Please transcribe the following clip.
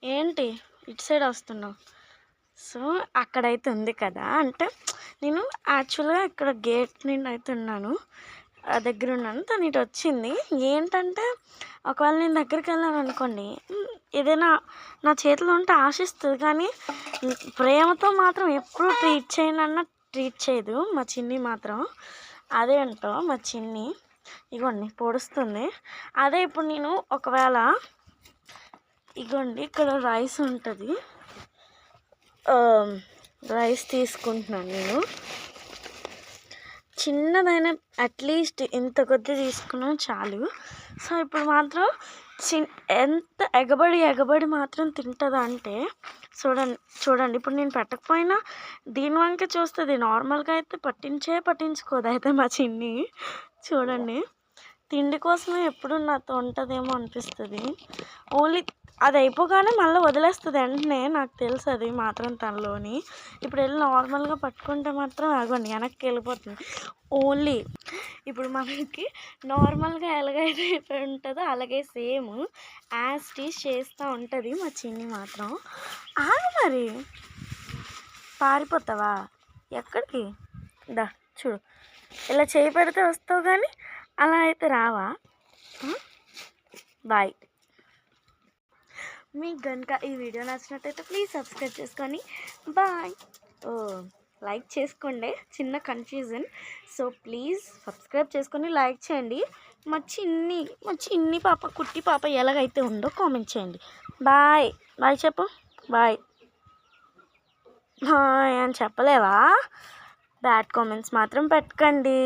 ఏంటి ఇటు సైడ్ వస్తున్నావు? సో అక్కడైతే ఉంది కదా, అంటే నేను యాక్చువల్గా ఇక్కడ గేట్ నుండి అయితే ఉన్నాను, దగ్గర ఉన్నాను. తను ఇటు వచ్చింది. ఏంటంటే ఒకవేళ నేను దగ్గరికి వెళ్ళాను అనుకోండి, ఏదైనా నా చేతిలో ఉంటే ఆశిస్తుంది, కానీ ప్రేమతో మాత్రం ఎప్పుడు ట్రీట్ చేయను అన్న ట్రీట్ చేయదు మా చిన్ని మాత్రం. అదేంటో మా చిన్ని ఇగోండి పొడుస్తుంది. అదే ఇప్పుడు నేను ఒకవేళ ఇగోండి ఇక్కడ రైస్ ఉంటుంది, రైస్ తీసుకుంటున్నాను నేను. చిన్నదైనా అట్లీస్ట్ ఇంత కొద్ది తీసుకున్నా చాలు. సో ఇప్పుడు మాత్రం ఎంత ఎగబడి మాత్రం తింటుంది అంటే చూడండి ఇప్పుడు నేను పెట్టకపోయినా దీని వంక చూస్తుంది. నార్మల్గా అయితే పట్టించుకోదు అయితే మా చిన్ని. చూడండి తిండి కోసమే ఎప్పుడు నాతో ఉంటుందేమో అనిపిస్తుంది. ఓన్లీ అది అయిపోగానే మళ్ళీ వదిలేస్తుంది వెంటనే, నాకు తెలుసు అది మాత్రం తనలోని. ఇప్పుడు వెళ్ళి నార్మల్గా పట్టుకుంటే మాత్రం ఆగండి వెనక్కి వెళ్ళిపోతుంది. ఓన్లీ ఇప్పుడు మనకి నార్మల్గా ఎలాగైతే ఉంటుందో అలాగే సేమ్ యాజ్ టీజ్ చేస్తూ ఉంటుంది మా చిన్ని మాత్రం. ఆగు మరి, పారిపోతావా ఎక్కడికి? దా చూడు, ఇలా చేయి పెడితే వస్తావు కానీ అలా అయితే రావా? బాయ్. మీకు కనుక ఈ వీడియో నచ్చినట్టయితే ప్లీజ్ సబ్స్క్రైబ్ చేసుకొని బాయ్. లైక్ చేసుకోండి, చిన్న కన్ఫ్యూజన్. సో ప్లీజ్ సబ్స్క్రైబ్ చేసుకొని లైక్ చేయండి. మా చిన్ని పాప కుట్టి పాప ఎలాగైతే ఉందో కామెంట్ చేయండి. బాయ్ బాయ్ చెప్పు. బాయ్ బాయ్ అని చెప్పలేవా? బ్యాడ్ కామెంట్స్ మాత్రం పెట్టకండి.